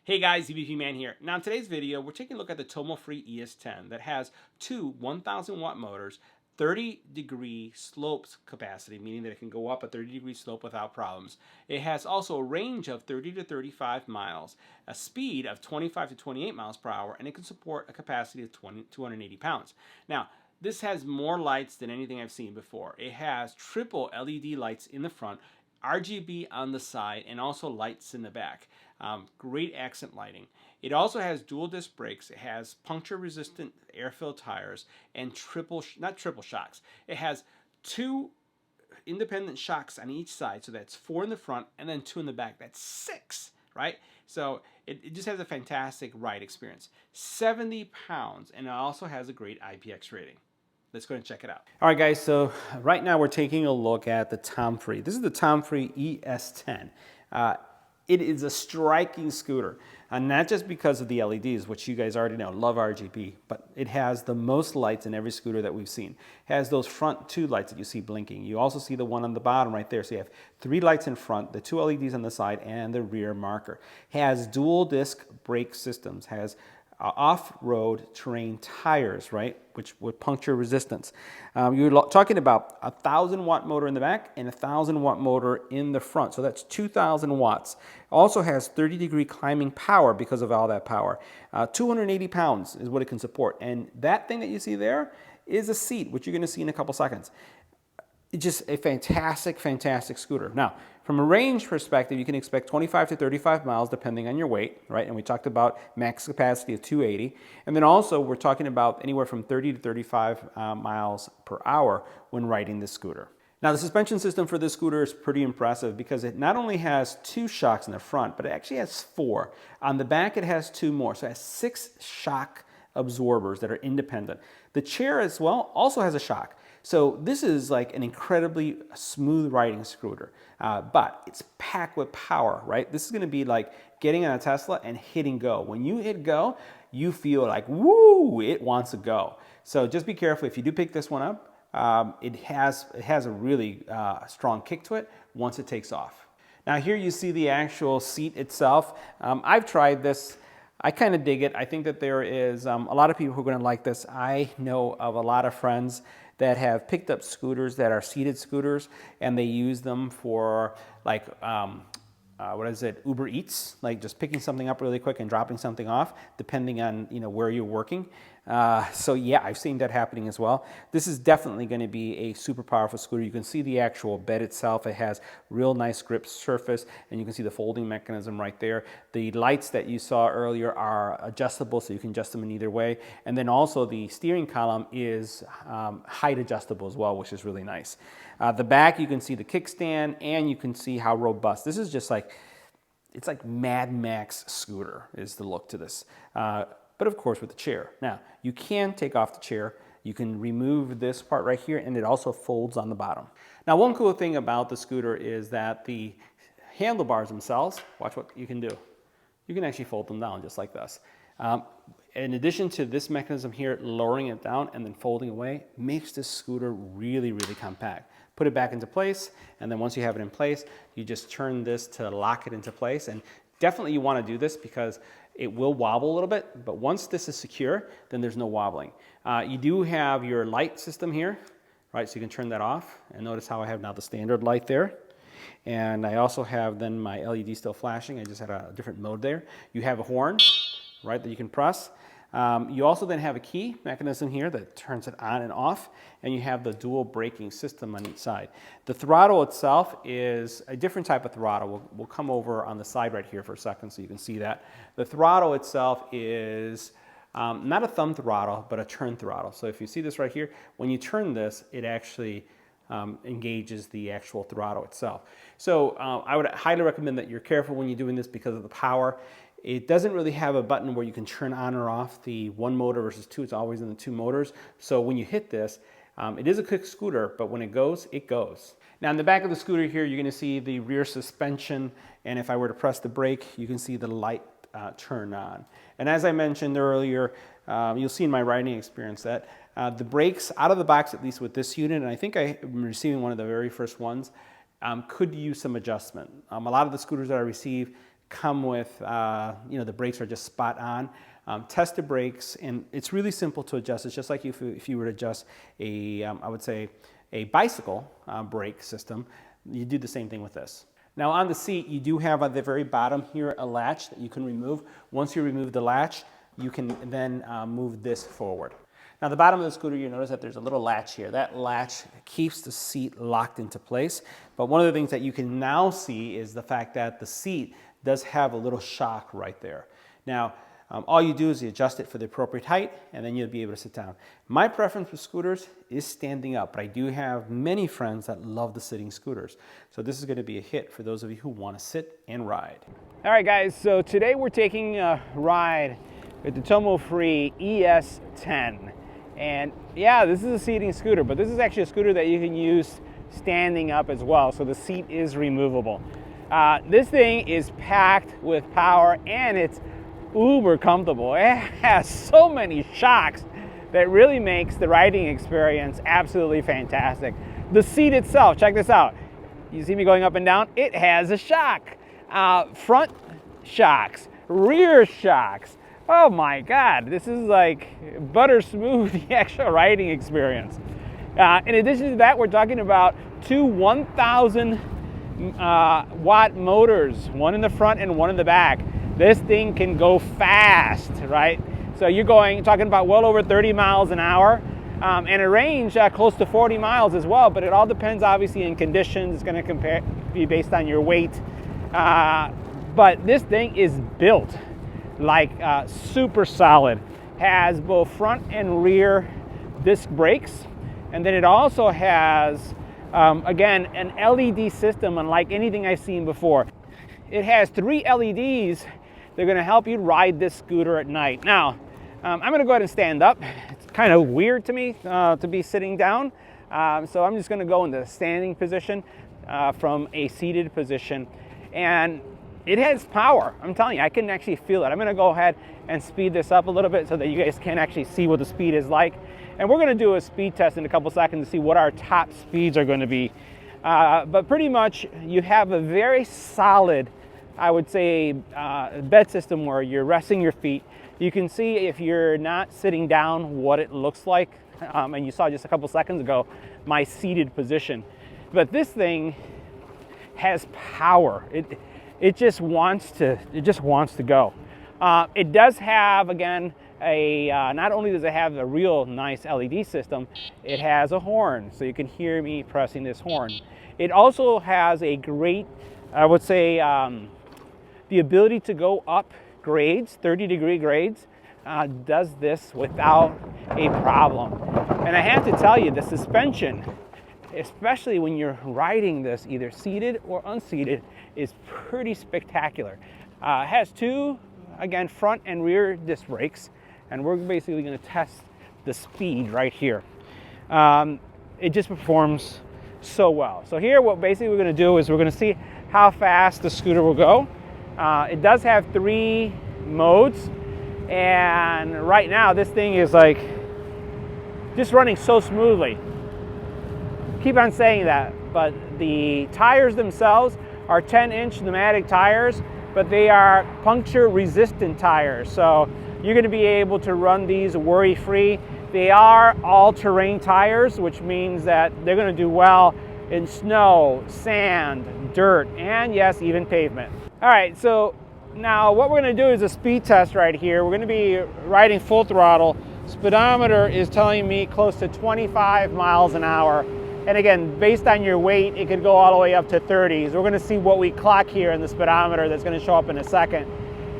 Hey guys, EBPMAN here. Now in today's video, we're taking a look at the TOMOFREE ES10 that has two 1000 watt motors, 30-degree slopes capacity, meaning that it can go up a 30-degree slope without problems. It has also a range of 30 to 35 miles, a speed of 25 to 28 miles per hour, and it can support a capacity of 280 pounds. Now, this has more lights than anything I've seen before. It has triple LED lights in the front, RGB on the side, and also lights in the back. Great accent lighting. It also has dual disc brakes. It has puncture resistant air-filled tires and not triple shocks. It has two independent shocks on each side, so that's 4 in the front and then 2 in the back. That's 6, right? So it just has a fantastic ride experience. 70 pounds, and it also has a great Ipx rating. Let's go and check it out. All right, guys, so right now we're taking a look at the TOMOFREE. This is the TOMOFREE ES10. It is a striking scooter, and not just because of the LEDs, which you guys already know, love RGB, but it has the most lights in every scooter that we've seen. It has those front 2 lights that you see blinking. You also see the one on the bottom right there. So you have 3 lights in front, the 2 LEDs on the side, and the rear marker. It has dual disc brake systems, has off-road terrain tires, right, which with puncture resistance. You're talking about a 1000 watt motor in the back and a 1000 watt motor in the front, so that's 2000 watts. Also has 30-degree climbing power because of all that power. 280 pounds is what it can support, and that thing that you see there is a seat, which you're going to see in a couple seconds. It's just a fantastic, fantastic scooter. Now, from a range perspective, you can expect 25 to 35 miles depending on your weight, right? And we talked about max capacity of 280. And then also, we're talking about anywhere from 30 to 35 miles per hour when riding this scooter. Now, the suspension system for this scooter is pretty impressive because it not only has 2 shocks in the front, but it actually has 4. On the back, it has 2 more. So it has 6 shock absorbers that are independent. The chair as well also has a shock. So this is like an incredibly smooth riding scooter, but it's packed with power, right? This is gonna be like getting on a Tesla and hitting go. When you hit go, you feel like, woo, it wants to go. So just be careful if you do pick this one up. It has a really strong kick to it once it takes off. Now here you see the actual seat itself. I've tried this. I kind of dig it. I think that there is a lot of people who are going to like this. I know of a lot of friends that have picked up scooters that are seated scooters, and they use them for like, Uber Eats, like just picking something up really quick and dropping something off, depending on where you're working. So yeah, I've seen that happening as well. This is definitely going to be a super powerful scooter. You can see the actual bed itself. It has real nice grip surface, and you can see the folding mechanism right there. The lights that you saw earlier are adjustable, so you can adjust them in either way. And then also the steering column is height adjustable as well, which is really nice. The back, you can see the kickstand, and you can see how robust. This is just like, it's like Mad Max scooter is the look to this. But of course with the chair. Now, you can take off the chair. You can remove this part right here, and it also folds on the bottom. Now, one cool thing about the scooter is that the handlebars themselves, watch what you can do. You can actually fold them down just like this. In addition to this mechanism here, lowering it down and then folding away, makes this scooter really, really compact. Put it back into place, and then once you have it in place, you just turn this to lock it into place. And definitely you want to do this because it will wobble a little bit, but once this is secure, then there's no wobbling. You do have your light system here, right? So you can turn that off, and notice how I have now the standard light there. And I also have then my LED still flashing. I just had a different mode there. You have a horn, right, that you can press. You also then have a key mechanism here that turns it on and off, and you have the dual braking system on each side. The throttle itself is a different type of throttle. We'll come over on the side right here for a second so you can see that. The throttle itself is not a thumb throttle, but a turn throttle. So if you see this right here, when you turn this, it actually engages the actual throttle itself. So I would highly recommend that you're careful when you're doing this because of the power. It doesn't really have a button where you can turn on or off the 1 motor versus 2. It's always in the 2 motors. So when you hit this, it is a quick scooter, but when it goes, it goes. Now in the back of the scooter here, you're going to see the rear suspension, and if I were to press the brake, you can see the light turn on. And as I mentioned earlier, you'll see in my riding experience that the brakes out of the box, at least with this unit, and I think I'm receiving one of the very first ones, could use some adjustment. A lot of the scooters that I receive come with, the brakes are just spot on. Test the brakes, and it's really simple to adjust. It's just like if you were to adjust I would say, a bicycle brake system. You do the same thing with this. Now on the seat, you do have at the very bottom here a latch that you can remove. Once you remove the latch, you can then move this forward. Now the bottom of the scooter, you notice that there's a little latch here. That latch keeps the seat locked into place. But one of the things that you can now see is the fact that the seat does have a little shock right there. Now, all you do is you adjust it for the appropriate height, and then you'll be able to sit down. My preference for scooters is standing up, but I do have many friends that love the sitting scooters. So this is going to be a hit for those of you who want to sit and ride. All right, guys, so today we're taking a ride with the TOMOFREE ES10. And yeah, this is a seating scooter, but this is actually a scooter that you can use standing up as well, so the seat is removable. This thing is packed with power, and it's uber comfortable. It has so many shocks that really makes the riding experience absolutely fantastic. The seat itself, check this out. You see me going up and down? It has a shock. Front shocks, rear shocks. Oh my God, this is like butter smooth, the actual riding experience. In addition to that, we're talking about two 1,000 watt motors, one in the front and one in the back. This thing can go fast, right? So you're talking about well over 30 miles an hour, and a range close to 40 miles as well, but it all depends obviously in conditions. It's going to be based on your weight. But this thing is built like super solid. Has both front and rear disc brakes, and then it also has, again, an LED system unlike anything I've seen before. It has 3 LEDs. They're going to help you ride this scooter at night. Now, I'm going to go ahead and stand up. It's kind of weird to me to be sitting down, so I'm just going to go into the standing position from a seated position. And it has power. I'm telling you, I can actually feel it. I'm going to go ahead and speed this up a little bit so that you guys can actually see what the speed is like. And we're going to do a speed test in a couple seconds to see what our top speeds are going to be. But pretty much, you have a very solid, I would say, bed system where you're resting your feet. You can see if you're not sitting down what it looks like. And you saw just a couple seconds ago my seated position. But this thing has power. It just wants to go. It does have, again, not only does it have a real nice LED system, it has a horn, so you can hear me pressing this horn. It also has a great, I would say, the ability to go up grades, 30-degree grades, does this without a problem. And I have to tell you, the suspension, especially when you're riding this either seated or unseated, is pretty spectacular. It has 2, again, front and rear disc brakes, and we're basically going to test the speed right here. It just performs so well. So here, what basically we're going to do is we're going to see how fast the scooter will go. It does have 3 modes, and right now this thing is like just running so smoothly. Keep on saying that, but the tires themselves are 10-inch pneumatic tires, but they are puncture resistant tires, so you're going to be able to run these worry-free. They are all-terrain tires, which means that they're going to do well in snow, sand, dirt, and yes, even pavement. All right, so now what we're going to do is a speed test right here. We're going to be riding full throttle. Speedometer is telling me close to 25 miles an hour. And again, based on your weight, it could go all the way up to 30. So we're going to see what we clock here in the speedometer that's going to show up in a second.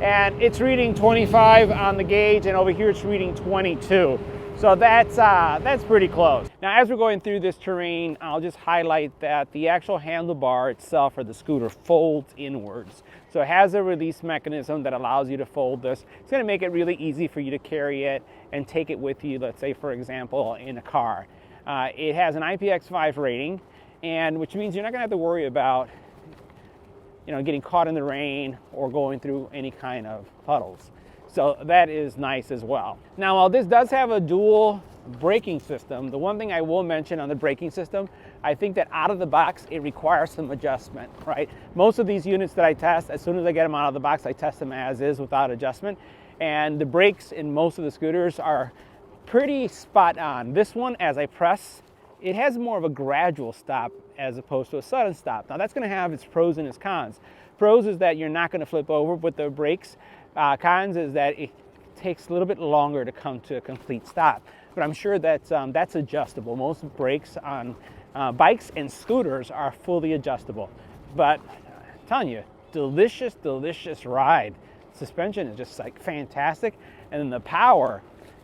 And it's reading 25 on the gauge, and over here it's reading 22. So that's pretty close. Now, as we're going through this terrain, I'll just highlight that the actual handlebar itself for the scooter folds inwards. So it has a release mechanism that allows you to fold this. It's going to make it really easy for you to carry it and take it with you, let's say, for example, in a car. It has an Ipx rating, and which means you're not going to have to worry about getting caught in the rain or going through any kind of puddles. So that is nice as well. Now, while this does have a dual braking system, the one thing I will mention on the braking system, I think that out of the box, it requires some adjustment, right? Most of these units that I test, as soon as I get them out of the box, I test them as is without adjustment. And the brakes in most of the scooters are pretty spot on. This one, as I press, it has more of a gradual stop as opposed to a sudden stop. Now that's gonna have its pros and its cons. Pros is that you're not gonna flip over with the brakes. Cons is that it takes a little bit longer to come to a complete stop. But I'm sure that that's adjustable. Most brakes on bikes and scooters are fully adjustable. But I'm telling you, delicious, delicious ride. Suspension is just like fantastic. And then the power,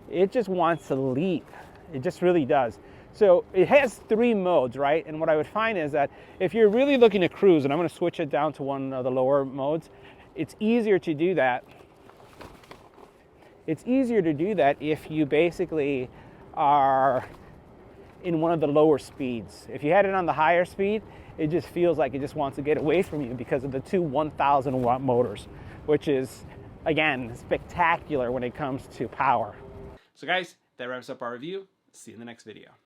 it just wants to leap. It just really does. So it has 3 modes, right? And what I would find is that if you're really looking to cruise, and I'm gonna switch it down to one of the lower modes, it's easier to do that. It's easier to do that if you basically are in one of the lower speeds. If you had it on the higher speed, it just feels like it just wants to get away from you because of the 2 1,000 watt motors, which is, again, spectacular when it comes to power. So guys, that wraps up our review. See you in the next video.